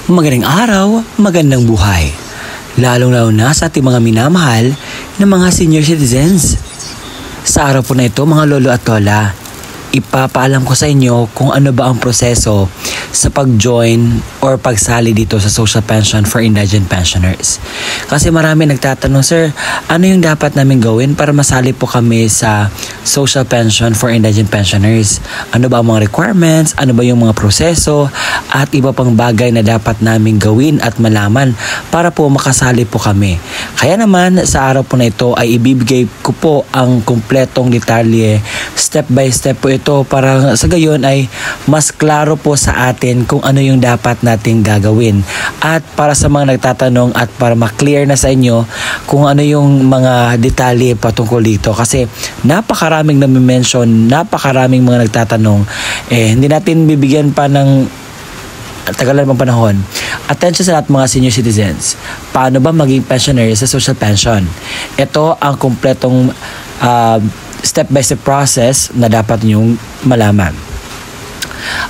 Magandang araw, magandang buhay. Lalong-lalo na sa ating mga minamahal na mga senior citizens. Sa araw po na ito mga lolo at lola, ipapaalam ko sa inyo kung ano ba ang proseso sa pag-join or pagsali dito sa social pension for indigent pensioners. Kasi marami nagtatanong, sir, ano yung dapat namin gawin para masali po kami sa social pension for indigent pensioners? Ano ba ang mga requirements? Ano ba yung mga proseso? At iba pang bagay na dapat namin gawin at malaman para po makasali po kami. Kaya naman sa araw po na ito ay ibibigay ko po ang kumpletong detalye, step by step po ito para sa gayon ay mas klaro po sa atin kung ano yung dapat nating gagawin. At para sa mga nagtatanong at para ma-clear na sa inyo kung ano yung mga detalye patungkol dito. Kasi napakaraming nami-mention, napakaraming mga nagtatanong. Hindi natin bibigyan pa ng tagalan pang panahon. Attention sa lahat mga senior citizens. Paano ba maging pensioner sa social pension? Ito ang kumpletong step-by-step process na dapat niyong malaman.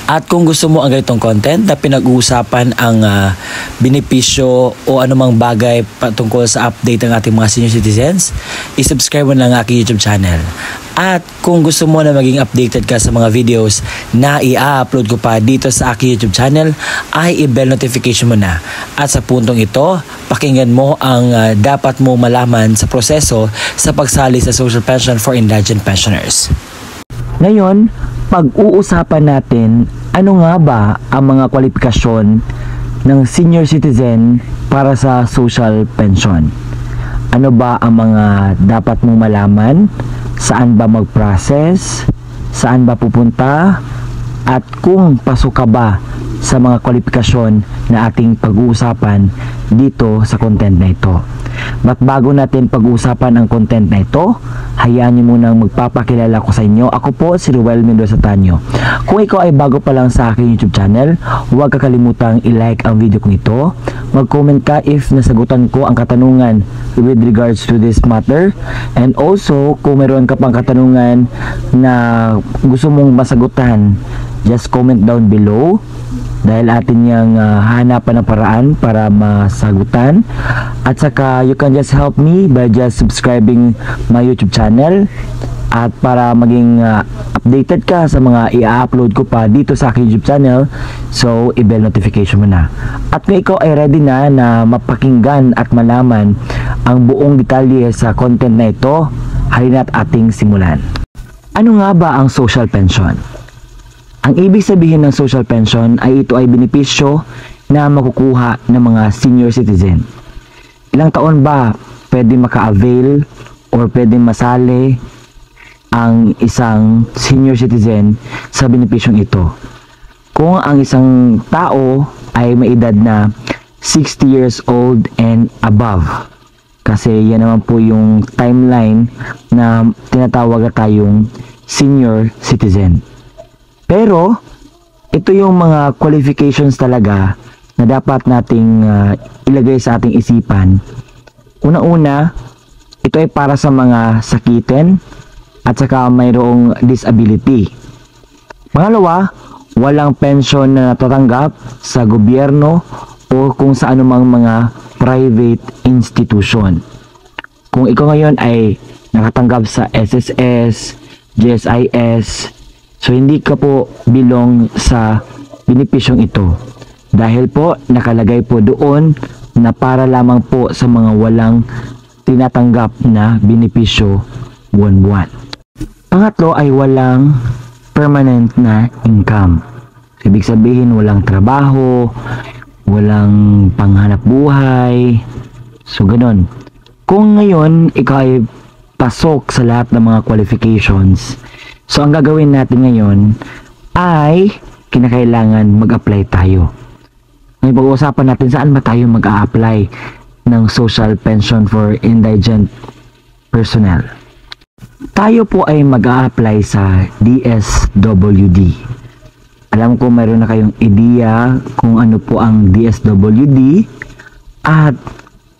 At kung gusto mo ang ganitong content na pinag-uusapan ang benepisyo o anumang bagay patungkol sa update ng ating mga senior citizens, isubscribe mo lang ang aking YouTube channel. At kung gusto mo na maging updated ka sa mga videos na i-upload ko pa dito sa aking YouTube channel, ay i-bell notification mo na. At sa puntong ito, pakinggan mo ang dapat mo malaman sa proseso sa pagsali sa social pension for indigent pensioners. Ngayon, pag-uusapan natin ano nga ba ang mga kwalifikasyon ng senior citizen para sa social pension. Ano ba ang mga dapat mong malaman? Saan ba mag-process? Saan ba pupunta? At kung pasok ka ba sa mga kwalifikasyon na ating pag-uusapan dito sa content na ito. But bago natin pag-uusapan ang content na ito, hayaan niyo munang magpapakilala ko sa inyo. Ako po si Ruel Mendoza Tanyo. Kung ikaw ay bago pa lang sa aking YouTube channel, huwag kakalimutang i-like ang video kong ito. Mag-comment ka if nasagutan ko ang katanungan with regards to this matter. And also, kung meron ka pang katanungan na gusto mong masagutan, just comment down below. Dahil atin niyang hanapan ng paraan para masagutan. At saka you can just help me by just subscribing my YouTube channel. At para maging updated ka sa mga i-upload ko pa dito sa aking YouTube channel, so i-bell notification mo na. At kung ikaw ay ready na mapakinggan at malaman ang buong detalye sa content na ito, halina't ating simulan. Ano nga ba ang social pension? Ang ibig sabihin ng social pension ay ito ay benepisyo na makukuha ng mga senior citizen. Ilang taon ba pwede maka-avail or pwede masali ang isang senior citizen sa benepisyong ito? Kung ang isang tao ay may edad na 60 years old and above. Kasi yan naman po yung timeline na tinatawag na tayong senior citizen. Pero, ito yung mga qualifications talaga na dapat nating ilagay sa ating isipan. Una-una, ito ay para sa mga sakitin at saka mayroong disability. Pangalawa, walang pension na natatanggap sa gobyerno o kung sa anumang mga private institution. Kung ikaw ngayon ay nakatanggap sa SSS, GSIS, so hindi ka po belong sa benepisyong ito. Dahil po nakalagay po doon na para lamang po sa mga walang tinatanggap na benepisyo buwan-buwan. Pangatlo ay walang permanent na income. Ibig sabihin walang trabaho, walang panghanap buhay. So ganon. Kung ngayon ikaw ay pasok sa lahat ng mga qualifications, so ang gagawin natin ngayon ay kinakailangan mag-apply tayo. Ngayon pag-uusapan natin saan ba tayo mag-a-apply ng social pension for indigent personnel. Tayo po ay mag-a-apply sa DSWD. Alam ko mayroon na kayong ideya kung ano po ang DSWD at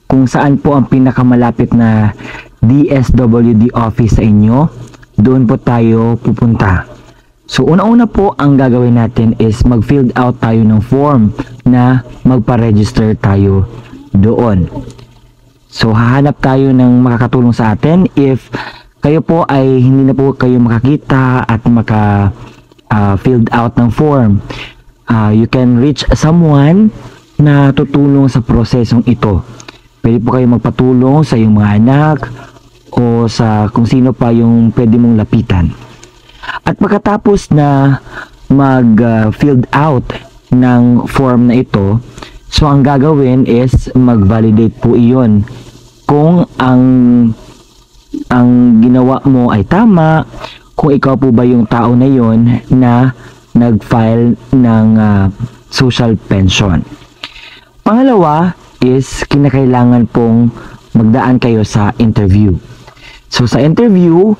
kung saan po ang pinakamalapit na DSWD office sa inyo. Doon po tayo pupunta. So una-una po ang gagawin natin is mag-fill out tayo ng form na magpa-register tayo doon. So hahanap tayo ng makakatulong sa atin. If kayo po ay hindi na po kayo makakita at filled out ng form, you can reach someone na tutulong sa prosesong ito. Pwede po kayo magpatulong sa iyong mga anak o sa kung sino pa yung pwede mong lapitan. At pagkatapos na mag-filled out ng form na ito, so ang gagawin is mag-validate po iyon kung ang ginawa mo ay tama, kung ikaw po ba yung tao na yon na nag-file ng social pension. Pangalawa is kinakailangan pong magdaan kayo sa interview. So sa interview,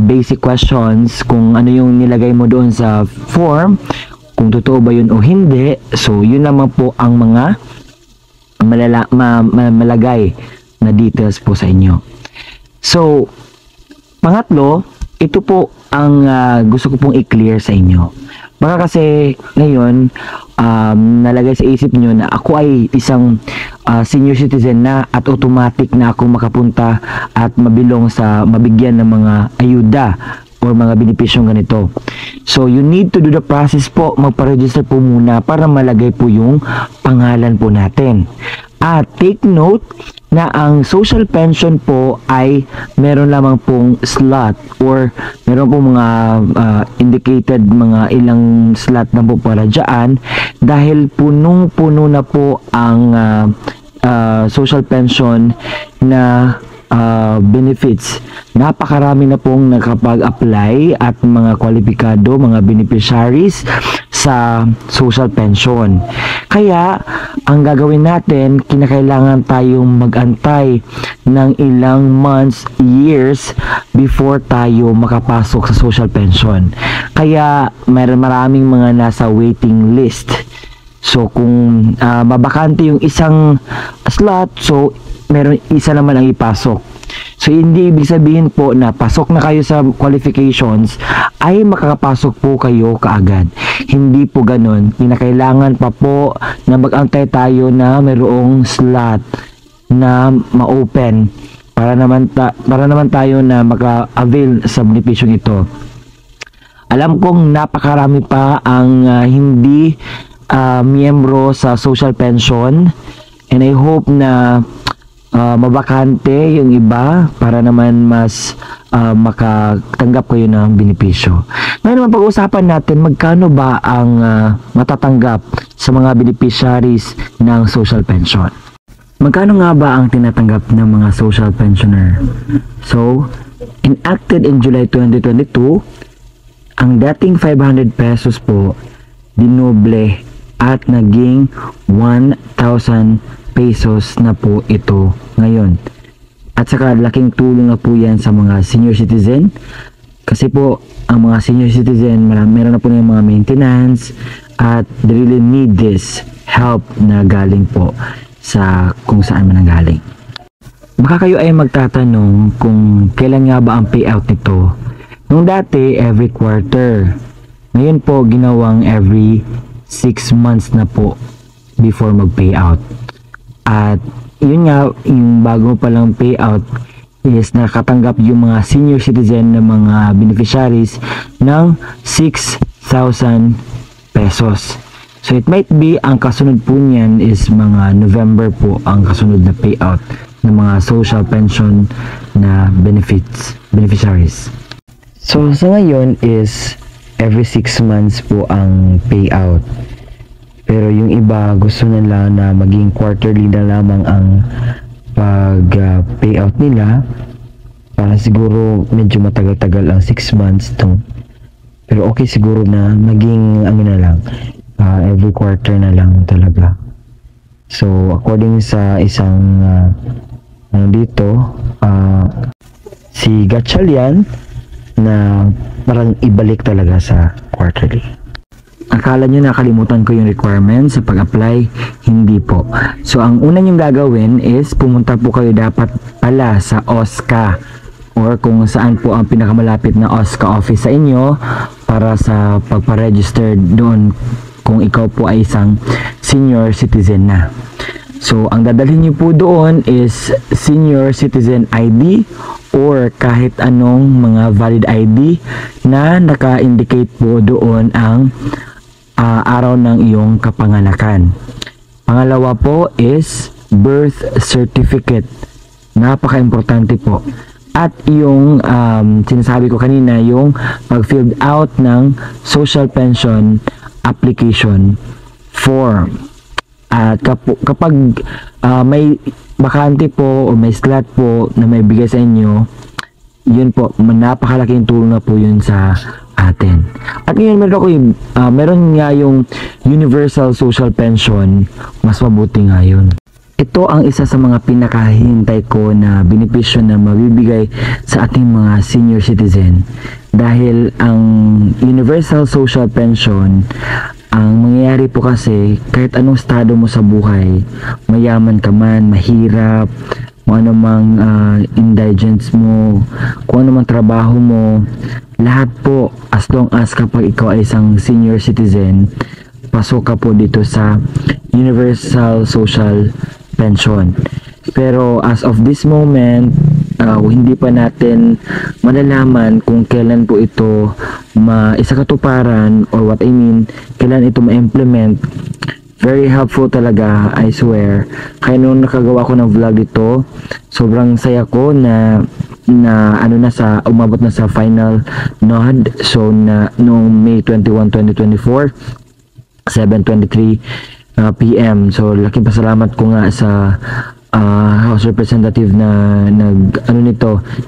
basic questions, kung ano yung nilagay mo doon sa form, kung totoo ba yun o hindi. So yun naman po ang mga malagay na details po sa inyo. So pangatlo, ito po ang gusto ko pong i-clear sa inyo. Baka kasi ngayon nalagay sa isip nyo na ako ay isang senior citizen na at automatic na ako makapunta at mabigyan ng mga ayuda or mga benepisyong ganito. So you need to do the process po, magpa-register po muna para malagay po yung pangalan po natin. At take note na ang social pension po ay meron lamang pong slot or meron pong mga indicated mga ilang slot na po para dyan dahil punong-puno na po ang social pension na benefits. Napakarami na pong nakapag-apply at mga kwalipikado, mga beneficiaries sa social pension. Kaya, ang gagawin natin, kinakailangan tayong mag-antay ng ilang months, years before tayo makapasok sa social pension. Kaya, maraming mga nasa waiting list. So, kung mabakante yung isang slot, so meron isa naman ang ipasok. So, hindi ibig sabihin po na pasok na kayo sa qualifications ay makakapasok po kayo kaagad. Hindi po ganun. Kinakailangan pa po na mag-antay tayo na mayroong slot na ma-open para naman tayo na maka-avail sa benepisyong ito. Alam kong napakarami pa ang hindi miyembro sa social pension, and I hope na mabakante yung iba para naman mas makatanggap kayo ng benepisyo. Ngayon naman pag-uusapan natin magkano ba ang matatanggap sa mga beneficiaries ng social pension. Magkano nga ba ang tinatanggap ng mga social pensioner? So, enacted in July 2022, ang dating 500 pesos po dinoble at naging 1,000 pesos na po ito ngayon. At saka laking tulong na po yan sa mga senior citizen kasi po ang mga senior citizen meron na po yung mga maintenance at they really need this help na galing po sa kung saan man galing. Baka kayo ay magtatanong kung kailan nga ba ang payout nito. Nung dati every quarter, ngayon po ginawang every 6 months na po before mag-payout. At yun nga, yung bago palang payout is nakatanggap yung mga senior citizen na mga beneficiaries ng 6,000 pesos. So it might be ang kasunod po niyan is mga November po ang kasunod na payout ng mga social pension na beneficiaries. So sa ngayon is every 6 months po ang payout. Pero yung iba gusto nila na maging quarterly na lamang ang pag-payout nila para siguro medyo matagal-tagal ang 6 months to. Pero okay siguro na maging na lang every quarter na lang talaga. So according sa isang dito si Gatchalian na parang ibalik talaga sa quarterly. Akala nyo nakalimutan ko yung requirements sa pag-apply? Hindi po. So, ang una nyong gagawin is pumunta po kayo dapat pala sa OSCA or kung saan po ang pinakamalapit na OSCA office sa inyo para sa pagpa-register doon kung ikaw po ay isang senior citizen na. So, ang dadalhin niyo po doon is senior citizen ID or kahit anong mga valid ID na naka-indicate po doon ang araw ng iyong kapanganakan. Pangalawa po is birth certificate. Napaka-importante po. At yung sinasabi ko kanina, yung pag-filled out ng social pension application form. At kapag may bakante po o may slot po na may bigay sa inyo, yun po, napakalaking tulong na po yun sa atin. At ngayon meron nga yung universal social pension, mas mabuti nga yun. Ito ang isa sa mga pinakahintay ko na benepisyo na mabibigay sa ating mga senior citizen. Dahil ang universal social pension, ang mangyayari po kasi kahit anong estado mo sa buhay, mayaman ka man, mahirap, kung ano mang indigents mo, kung ano mang trabaho mo, lahat po, as long as kapag ikaw ay isang senior citizen, pasok ka po dito sa universal social pension. Pero as of this moment, hindi pa natin malalaman kung kailan po ito isakatuparan, or what I mean, kailan ito ma-implement. Very helpful talaga, I swear. Kaya nung nakagawa ko ng vlog ito, sobrang saya ko na umabot na sa final nod. So noong May 21, 2024, 7:23 PM. So laking pasalamat ko nga sa House Representative na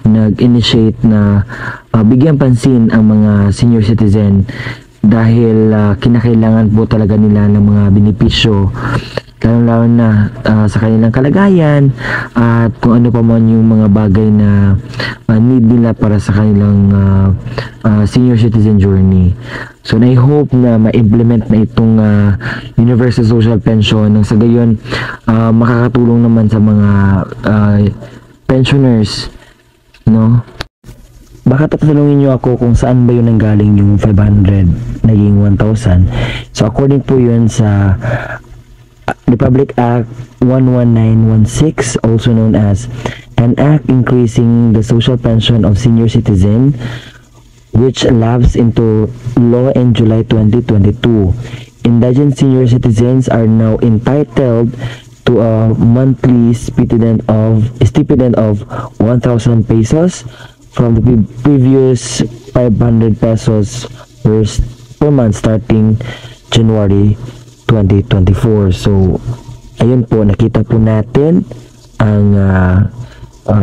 nag-initiate na bigyan pansin ang mga senior citizen dahil kinakailangan po talaga nila ng mga benepisyo, lalo na sa kanilang kalagayan at kung ano pa man yung mga bagay na need nila para sa kanilang senior citizen journey. So I hope na ma-implement na itong universal social pension nang sa gayon makakatulong naman sa mga pensioners, no? Baka tatanungin nyo ako kung saan ba yun nanggaling yung 500 naging 1,000. So according po yun sa Republic Act 11916, also known as an act increasing the social pension of senior citizen, which lapsed into law in July 2022. Indigent senior citizens are now entitled to a monthly stipend of 1,000 pesos from the previous 500 pesos per month starting January 2024. So, ayun po, nakita po natin ang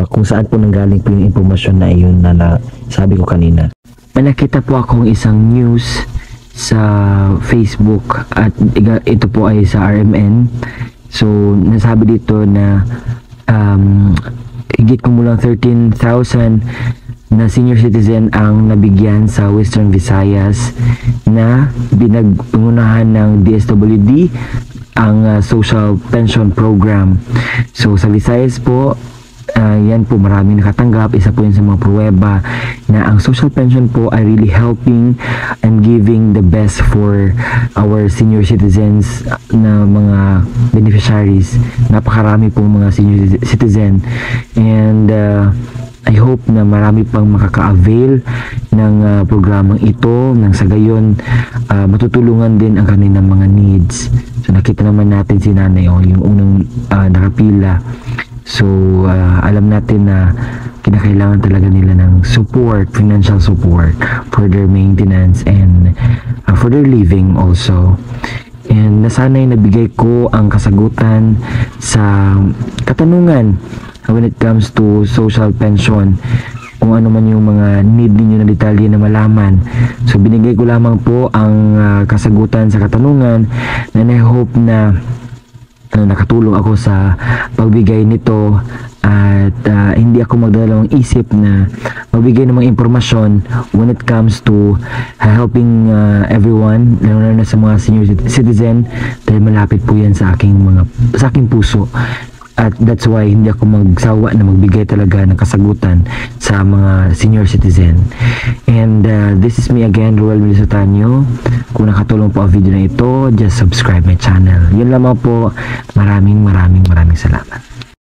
kung saan po nanggaling po yung impormasyon na iyon na sabi ko kanina. May nakita po akong isang news sa Facebook at ito po ay sa RMN. So, nasabi dito na higit kumulang 13,000 na senior citizen ang nabigyan sa Western Visayas na pinag-ungunahan ng DSWD ang social pension program. So sa Visayas po, yan po, marami nakatanggap. Isa po yun sa mga pruweba na ang social pension po ay really helping and giving the best for our senior citizens na mga beneficiaries. Napakarami pong mga senior citizen, and I hope na marami pang makaka-avail ng programang ito nang sa gayon matutulungan din ang kanilang mga needs. So nakita naman natin si nanay, yung unang nakapila. So alam natin na kinakailangan talaga nila ng support, financial support for their maintenance and for their living also. And nasanay nabigay ko ang kasagutan sa katanungan when it comes to social pension, kung ano man yung mga need ninyo na detalye na malaman. So binigay ko lamang po ang kasagutan sa katanungan, and I hope na nakatulong ako sa pagbigay nito at hindi ako magdalawang isip na magbigay ng mga impormasyon when it comes to helping everyone, lalo na sa mga senior citizen, dahil malapit po yan sa aking puso. At that's why hindi ako magsawa na magbigay talaga ng kasagutan sa mga senior citizen. And this is me again, Ruel Milisotanyo. Kung nakatulong po ang video na ito, just subscribe my channel. Yun lamang po. Maraming salamat.